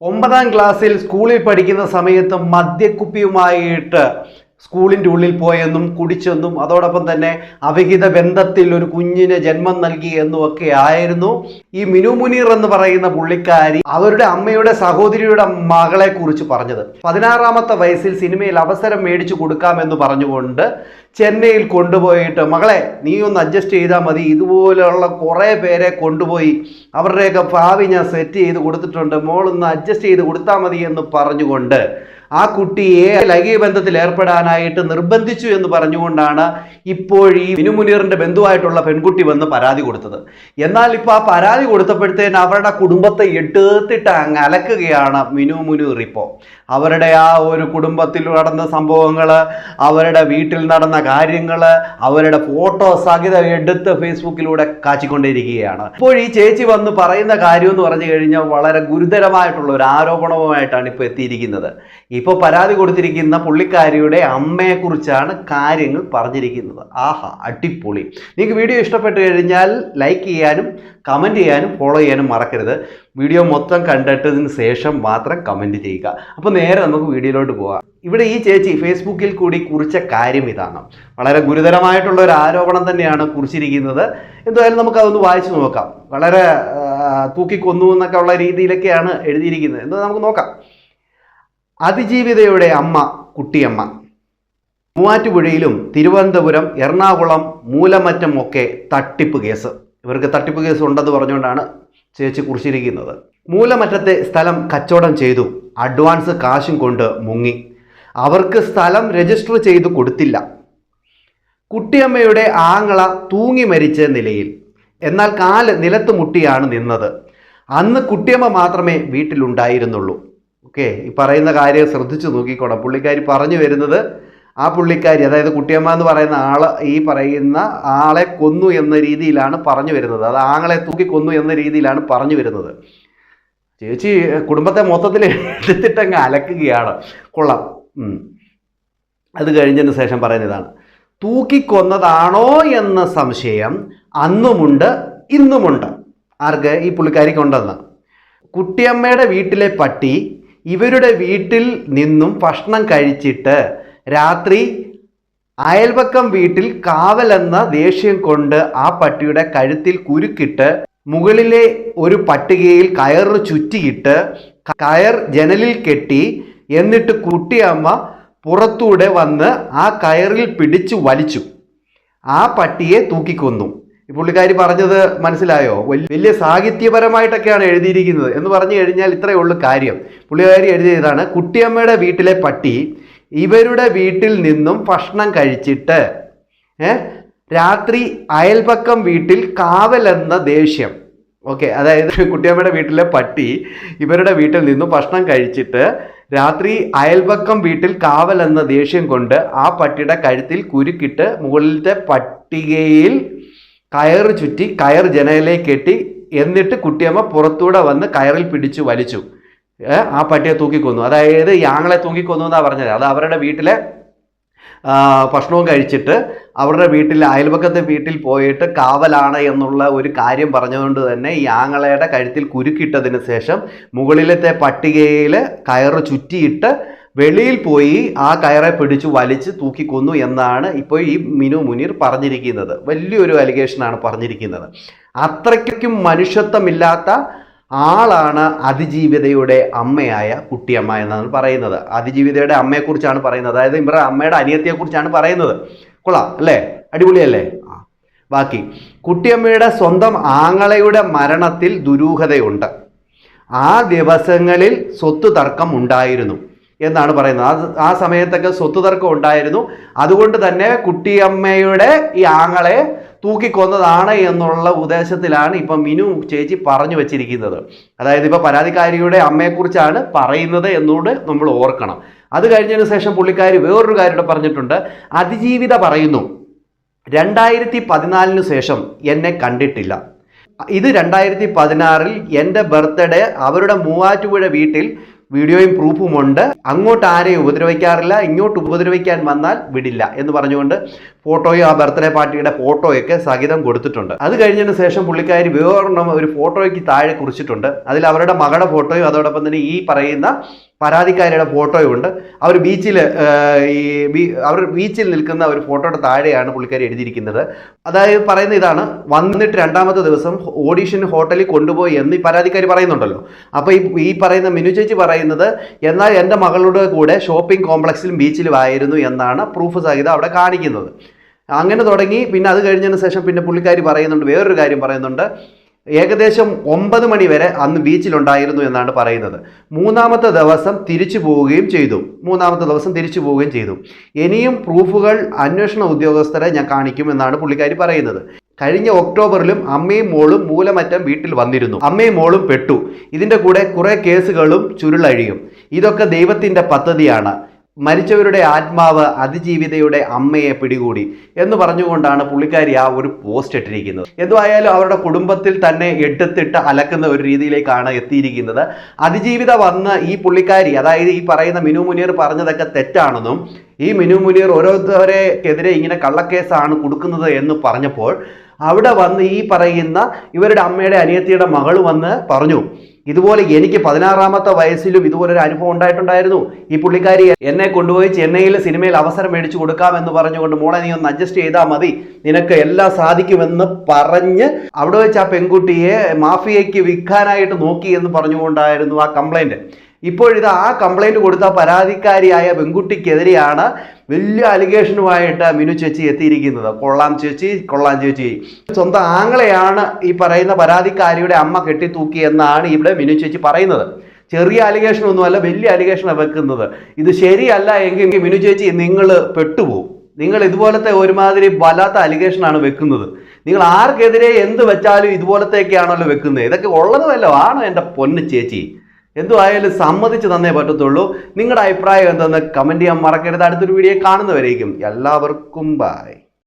9ാം ക്ലാസ്സിൽ സ്കൂളിൽ പഠിക്കുന്ന സമയത്ത് മദ്യക്കുപ്പിയുമായിട്ട് സ്കൂളിൻ്റെ ഉള്ളിൽ പോയെന്നും കുടിച്ചെന്നും അതോടൊപ്പം തന്നെ അവിഹിത ബന്ധത്തിൽ ഒരു കുഞ്ഞിന് ജന്മം നൽകി എന്നും ഒക്കെ ആയിരുന്നു ഈ മിനു മുനീർ എന്ന് പറയുന്ന പുള്ളിക്കാരി അവരുടെ അമ്മയുടെ സഹോദരിയുടെ മകളെ കുറിച്ച് പറഞ്ഞത്. 16ാമത്തെ വയസ്സിൽ സിനിമയിൽ അവസരം മേടിച്ചു കൊടുക്കാമെന്ന് പറഞ്ഞുകൊണ്ട് ചെന്നൈയിൽ കൊണ്ടുപോയിട്ട് മകളെ നീ ഒന്ന് അഡ്ജസ്റ്റ് ചെയ്താൽ മതി, ഇതുപോലെയുള്ള കുറേ പേരെ കൊണ്ടുപോയി അവരുടെയൊക്കെ ഭാവി ഞാൻ സെറ്റ് ചെയ്ത് കൊടുത്തിട്ടുണ്ട്, മോളൊന്ന് അഡ്ജസ്റ്റ് ചെയ്ത് കൊടുത്താൽ മതി എന്ന് പറഞ്ഞുകൊണ്ട് ആ കുട്ടിയെ ലൈംഗിക ബന്ധത്തിൽ ഏർപ്പെടാനായിട്ട് നിർബന്ധിച്ചു എന്ന് പറഞ്ഞുകൊണ്ടാണ് ഇപ്പോൾ ഈ മിനു മുനീറിന്റെ ബന്ധുവായിട്ടുള്ള പെൺകുട്ടി വന്ന് പരാതി കൊടുത്തത്. എന്നാൽ ഇപ്പോൾ ആ പരാതി കൊടുത്തപ്പോഴത്തേന് അവരുടെ കുടുംബത്തെ എടുത്തിട്ട് അങ്ങ് അലക്കുകയാണ് മിനു മുനീർ. ഇപ്പോൾ അവരുടെ ആ ഒരു കുടുംബത്തിൽ നടന്ന സംഭവങ്ങൾ, അവരുടെ വീട്ടിൽ നടന്ന കാര്യങ്ങൾ, അവരുടെ ഫോട്ടോ സഹിതം എടുത്ത് ഫേസ്ബുക്കിലൂടെ കാച്ചിക്കൊണ്ടിരിക്കുകയാണ്. ഇപ്പോൾ ഈ ചേച്ചി വന്ന് പറയുന്ന കാര്യം എന്ന് പറഞ്ഞു കഴിഞ്ഞാൽ വളരെ ഗുരുതരമായിട്ടുള്ള ഒരു ആരോപണവുമായിട്ടാണ് ഇപ്പോൾ എത്തിയിരിക്കുന്നത്. ഇപ്പോൾ പരാതി കൊടുത്തിരിക്കുന്ന പുള്ളിക്കാരിയുടെ അമ്മയെക്കുറിച്ചാണ് കാര്യങ്ങൾ പറഞ്ഞിരിക്കുന്നത്. ആഹാ, അടിപൊളി. നിങ്ങൾക്ക് വീഡിയോ ഇഷ്ടപ്പെട്ട് കഴിഞ്ഞാൽ ലൈക്ക് ചെയ്യാനും കമൻറ്റ് ചെയ്യാനും ഫോളോ ചെയ്യാനും മറക്കരുത്. വീഡിയോ മൊത്തം കണ്ടിട്ടതിന് ശേഷം മാത്രം കമൻറ്റ് ചെയ്യുക. അപ്പോൾ നേരെ നമുക്ക് വീഡിയോയിലോട്ട് പോകാം. ഇവിടെ ഈ ചേച്ചി ഫേസ്ബുക്കിൽ കൂടി കുറിച്ച കാര്യം ഇതാണ്. വളരെ ഗുരുതരമായിട്ടുള്ള ഒരു ആരോപണം തന്നെയാണ് കുറിച്ചിരിക്കുന്നത്. എന്തായാലും നമുക്കതൊന്ന് വായിച്ചു നോക്കാം. വളരെ തൂക്കിക്കൊന്നു എന്നൊക്കെ ഉള്ള രീതിയിലൊക്കെയാണ് എഴുതിയിരിക്കുന്നത്. എന്താ നമുക്ക് നോക്കാം. അതിജീവിതയുടെ അമ്മ കുട്ടിയമ്മ. മൂവാറ്റുപുഴയിലും തിരുവനന്തപുരം, എറണാകുളം, മൂലമറ്റം ഒക്കെ തട്ടിപ്പ് കേസ്. ഇവർക്ക് തട്ടിപ്പ് കേസ് ഉണ്ടെന്ന് പറഞ്ഞുകൊണ്ടാണ് ചേച്ചി കുറിച്ചിരിക്കുന്നത്. മൂലമറ്റത്തെ സ്ഥലം കച്ചവടം ചെയ്തു, അഡ്വാൻസ് കാശും കൊണ്ട് മുങ്ങി. അവർക്ക് സ്ഥലം രജിസ്റ്റർ ചെയ്ത് കൊടുത്തില്ല. കുട്ടിയമ്മയുടെ ആങ്ങള തൂങ്ങി മരിച്ച നിലയിൽ, എന്നാൽ കാല് നിലത്ത് മുട്ടിയാണ് നിന്നത്. അന്ന് കുട്ടിയമ്മ മാത്രമേ വീട്ടിലുണ്ടായിരുന്നുള്ളൂ. ഓക്കെ, ഈ പറയുന്ന കാര്യം ശ്രദ്ധിച്ചു നോക്കിക്കോണം. പുള്ളിക്കാരി പറഞ്ഞു വരുന്നത് ആ പുള്ളിക്കാരി, അതായത് കുട്ടിയമ്മ എന്ന് പറയുന്ന ഈ പറയുന്ന ആളെ കൊന്നു എന്ന രീതിയിലാണ് പറഞ്ഞു വരുന്നത്. അത് ആങ്ങളെ തൂക്കി കൊന്നു എന്ന രീതിയിലാണ് പറഞ്ഞു വരുന്നത്. ചേച്ചി കുടുംബത്തെ മൊത്തത്തിൽ എടുത്തിട്ടങ്ങ് അലക്കുകയാണ്. കൊള്ളാം. അത് കഴിഞ്ഞതിന് ശേഷം പറയുന്നതാണ്, തൂക്കിക്കൊന്നതാണോ എന്ന സംശയം അന്നുമുണ്ട് ഇന്നുമുണ്ട്. ആർക്ക്? ഈ പുള്ളിക്കാരിക്കുണ്ടെന്ന്. കുട്ടിയമ്മയുടെ വീട്ടിലെ പട്ടി ഇവരുടെ വീട്ടിൽ നിന്നും ഭക്ഷണം കഴിച്ചിട്ട് രാത്രി അയൽപക്കം വീട്ടിൽ കാവലെന്ന ദേഷ്യം കൊണ്ട് ആ പട്ടിയുടെ കഴുത്തിൽ കുരുക്കിട്ട് മുകളിലെ ഒരു പട്ടികയിൽ കയറ് ചുറ്റിയിട്ട് കയർ ജനലിൽ കെട്ടി, എന്നിട്ട് കുട്ടിയമ്മ പുറത്തൂടെ വന്ന് ആ കയറിൽ പിടിച്ചു വലിച്ചു. ആ പട്ടിയെ തൂക്കിക്കൊന്നു. ഈ പുള്ളിക്കാരി പറഞ്ഞത് മനസ്സിലായോ? വലിയ സാഹിത്യപരമായിട്ടൊക്കെയാണ് എഴുതിയിരിക്കുന്നത്. എന്ന് പറഞ്ഞു കഴിഞ്ഞാൽ ഇത്രയേ ഉള്ളൂ കാര്യം. പുള്ളിക്കാരി എഴുതിയതാണ്, കുട്ടിയമ്മയുടെ വീട്ടിലെ പട്ടി ഇവരുടെ വീട്ടിൽ നിന്നും ഭക്ഷണം കഴിച്ചിട്ട് രാത്രി അയൽപക്കം വീട്ടിൽ കാവലെന്ന ദേഷ്യം. ഓക്കെ, അതായത് കുട്ടിയമ്മയുടെ വീട്ടിലെ പട്ടി ഇവരുടെ വീട്ടിൽ നിന്നും ഭക്ഷണം കഴിച്ചിട്ട് രാത്രി അയൽപക്കം വീട്ടിൽ കാവലെന്ന ദേഷ്യം കൊണ്ട് ആ പട്ടിയുടെ കഴുത്തിൽ കുരുക്കിട്ട് മുകളിലത്തെ പട്ടികയിൽ കയറ് ചുറ്റി കയർ ജനലിലേക്ക് കെട്ടി, എന്നിട്ട് കുട്ടിയമ്മ പുറത്തൂടെ വന്ന് കയറിൽ പിടിച്ചു വലിച്ചു. ആ പട്ടിയെ തൂക്കിക്കൊന്നു. അതായത് ഈ ആങ്ങളെ തൂക്കിക്കൊന്നു എന്നാണ് പറഞ്ഞത്. അത് അവരുടെ വീട്ടിലെ ഭക്ഷണവും കഴിച്ചിട്ട് അവരുടെ വീട്ടിൽ അയൽപക്കത്തെ വീട്ടിൽ പോയിട്ട് കാവലാണ് എന്നുള്ള ഒരു കാര്യം പറഞ്ഞുകൊണ്ട് തന്നെ ഈ ആങ്ങളയുടെ കഴുത്തിൽ കുരുക്കിട്ടതിന് ശേഷം മുകളിലത്തെ പട്ടികയിൽ കയറ് ചുറ്റിയിട്ട് വെളിയിൽ പോയി ആ കയറെ പിടിച്ചു വലിച്ച് തൂക്കിക്കൊന്നു എന്നാണ് ഇപ്പോൾ ഈ മിനു മുനീർ പറഞ്ഞിരിക്കുന്നത്. വലിയൊരു അലിഗേഷനാണ് പറഞ്ഞിരിക്കുന്നത്. അത്രയ്ക്കും മനുഷ്യത്വമില്ലാത്ത ആളാണ് അതിജീവിതയുടെ അമ്മയായ കുട്ടിയമ്മ എന്നാണ് പറയുന്നത്. അതിജീവിതയുടെ അമ്മയെക്കുറിച്ചാണ് പറയുന്നത്. അതായത് ഇവരുടെ അമ്മയുടെ അനിയത്തിയെക്കുറിച്ചാണ് പറയുന്നത്. കൊള്ളാം അല്ലേ? അടിപൊളിയല്ലേ? ബാക്കി, കുട്ടിയമ്മയുടെ സ്വന്തം ആങ്ങളയുടെ മരണത്തിൽ ദുരൂഹതയുണ്ട്. ആ ദിവസങ്ങളിൽ സ്വത്ത് തർക്കം ഉണ്ടായിരുന്നു എന്നാണ് പറയുന്നത്. ആ സമയത്തൊക്കെ സ്വത്ത് തർക്കം ഉണ്ടായിരുന്നു. അതുകൊണ്ട് തന്നെ കുട്ടിയമ്മയുടെ ഈ ആങ്ങളെ തൂക്കിക്കൊന്നതാണ് എന്നുള്ള ഉദ്ദേശത്തിലാണ് ഇപ്പം മിനു ചേച്ചി പറഞ്ഞു വെച്ചിരിക്കുന്നത്. അതായത് ഇപ്പം പരാതിക്കാരിയുടെ അമ്മയെക്കുറിച്ചാണ് പറയുന്നത് എന്നുകൂടെ നമ്മൾ ഓർക്കണം. അത് കഴിഞ്ഞതിന് ശേഷം പുള്ളിക്കാരി വേറൊരു കാര്യം പറഞ്ഞിട്ടുണ്ട്. അതിജീവിത പറയുന്നു, 2014 ശേഷം എന്നെ കണ്ടിട്ടില്ല. ഇത് 2016 എൻ്റെ ബർത്ത്ഡേ അവരുടെ മൂവാറ്റുപുഴ വീട്ടിൽ വീഡിയോയും പ്രൂഫും ഉണ്ട്. അങ്ങോട്ട് ആരെയും ഉപദ്രവിക്കാറില്ല, ഇങ്ങോട്ട് ഉപദ്രവിക്കാൻ വന്നാൽ വിടില്ല എന്ന് പറഞ്ഞുകൊണ്ട് ഫോട്ടോയും ആ ബർത്ത്ഡേ പാർട്ടിയുടെ ഫോട്ടോയൊക്കെ സഹിതം കൊടുത്തിട്ടുണ്ട്. അത് കഴിഞ്ഞതിന് ശേഷം പുള്ളിക്കാരി വേറൊരെണ്ണം ഒരു ഫോട്ടോയ്ക്ക് താഴെ കുറിച്ചിട്ടുണ്ട്. അതിൽ അവരുടെ മകളുടെ ഫോട്ടോയും അതോടൊപ്പം തന്നെ ഈ പറയുന്ന പരാതിക്കാരിയുടെ ഫോട്ടോയും ഉണ്ട്. അവർ ബീച്ചിൽ നിൽക്കുന്ന ഒരു ഫോട്ടോയുടെ താഴെയാണ് പുള്ളിക്കാരി എഴുതിയിരിക്കുന്നത്. അതായത് പറയുന്ന ഇതാണ്, വന്നിട്ട് രണ്ടാമത്തെ ദിവസം ഓഡീഷൻ ഹോട്ടലിൽ കൊണ്ടുപോയി എന്ന് ഈ പരാതിക്കാരി പറയുന്നുണ്ടല്ലോ. അപ്പോൾ ഈ പറയുന്ന മിനു ചേച്ചി പറയുന്നത്, എന്നാൽ എൻ്റെ മകളുടെ കൂടെ ഷോപ്പിംഗ് കോംപ്ലക്സിലും ബീച്ചിലും ആയിരുന്നു എന്നാണ് പ്രൂഫ് സഹിതം അവിടെ കാണിക്കുന്നത്. അങ്ങനെ തുടങ്ങി. പിന്നെ അത് കഴിഞ്ഞതിന് ശേഷം പിന്നെ പുള്ളിക്കാരി പറയുന്നുണ്ട്, വേറൊരു കാര്യം പറയുന്നുണ്ട്, ഏകദേശം 9 മണി വരെ അന്ന് ബീച്ചിലുണ്ടായിരുന്നു എന്നാണ് പറയുന്നത്. മൂന്നാമത്തെ ദിവസം തിരിച്ചു പോവുകയും ചെയ്തു. ഇനിയും പ്രൂഫുകൾ അന്വേഷണ ഉദ്യോഗസ്ഥരെ ഞാൻ കാണിക്കുമെന്നാണ് പുള്ളിക്കാരി പറയുന്നത്. കഴിഞ്ഞ ഒക്ടോബറിലും അമ്മയും മോളും മൂലമറ്റം വീട്ടിൽ വന്നിരുന്നു. അമ്മയും മോളും പെട്ടു. ഇതിൻ്റെ കൂടെ കുറേ കേസുകളും ചുരുളഴിയും. ഇതൊക്കെ ദൈവത്തിൻ്റെ പദ്ധതിയാണ്. മരിച്ചവരുടെ ആത്മാവ് അതിജീവിതയുടെ അമ്മയെ പിടികൂടി എന്ന് പറഞ്ഞുകൊണ്ടാണ് പുള്ളിക്കാരി ആ ഒരു പോസ്റ്റ് ഇട്ടിരിക്കുന്നത്. എന്തായാലും അവരുടെ കുടുംബത്തിൽ തന്നെ എടുത്തിട്ട് അലക്കുന്ന ഒരു രീതിയിലേക്കാണ് എത്തിയിരിക്കുന്നത്. അതിജീവിത വന്ന് ഈ പുള്ളിക്കാരി, അതായത് ഈ പറയുന്ന മിനു മുനീർ പറഞ്ഞതൊക്കെ തെറ്റാണെന്നും ഈ മിനു മുനീർ ഓരോരുത്തരെക്കെതിരെ ഇങ്ങനെ കള്ളക്കേസാണ് കൊടുക്കുന്നത് എന്ന് പറഞ്ഞപ്പോൾ അവിടെ വന്ന് ഈ പറയുന്ന ഇവരുടെ അമ്മയുടെ അനിയത്തിയുടെ മകൾ വന്ന് പറഞ്ഞു, ഇതുപോലെ എനിക്ക് 16-ാമത്തെ വയസ്സിലും ഇതുപോലൊരു അനുഭവം ഉണ്ടായിട്ടുണ്ടായിരുന്നു. ഈ പുള്ളിക്കാരി എന്നെ കൊണ്ടുപോയി ചെന്നൈയിൽ സിനിമയിൽ അവസരം മേടിച്ചു കൊടുക്കാമെന്ന് പറഞ്ഞുകൊണ്ട്, മോളെ നീ ഒന്ന് അഡ്ജസ്റ്റ് ചെയ്താൽ മതി, നിനക്ക് എല്ലാം സാധിക്കുമെന്ന് പറഞ്ഞ് അവിടെ വെച്ച് ആ പെൺകുട്ടിയെ മാഫിയയ്ക്ക് വിൽക്കാനായിട്ട് നോക്കി എന്ന് പറഞ്ഞുകൊണ്ടായിരുന്നു ആ കംപ്ലൈൻറ്റ്. ഇപ്പോഴിത് ആ കംപ്ലൈൻറ്റ് കൊടുത്ത പരാതിക്കാരിയായ പെൺകുട്ടിക്കെതിരെയാണ് വലിയ അലിഗേഷനുമായിട്ട് മിനു ചേച്ചി എത്തിയിരിക്കുന്നത്. കൊള്ളാം ചേച്ചി. സ്വന്തം ആങ്ങളെയാണ് ഈ പറയുന്ന പരാതിക്കാരിയുടെ അമ്മ കെട്ടിത്തൂക്കി എന്നാണ് ഇവിടെ മിനു ചേച്ചി പറയുന്നത്. ചെറിയ അലിഗേഷൻ ഒന്നുമല്ല, വലിയ അലിഗേഷനാണ് വെക്കുന്നത്. ഇത് ശരിയല്ല എങ്കിൽ മിനു ചേച്ചി നിങ്ങൾ പെട്ടുപോകും. നിങ്ങൾ ഇതുപോലത്തെ ഒരുമാതിരി വല്ലാത്ത അലിഗേഷനാണ് വെക്കുന്നത്. നിങ്ങൾ ആർക്കെതിരെ എന്ത് വെച്ചാലും ഇതുപോലത്തേക്കാണല്ലോ വെക്കുന്നത്. ഇതൊക്കെ ഉള്ളതുമല്ലോ ആണോ എൻ്റെ പൊന്ന് ചേച്ചി? എന്തുമായാലും സമ്മതിച്ച് തന്നേ പറ്റത്തുള്ളൂ. നിങ്ങളുടെ അഭിപ്രായം എന്തെന്ന് കമൻറ്റ് ചെയ്യാൻ മറക്കരുത്. അടുത്തൊരു വീഡിയോ കാണുന്നവരേക്കും എല്ലാവർക്കും ബൈ.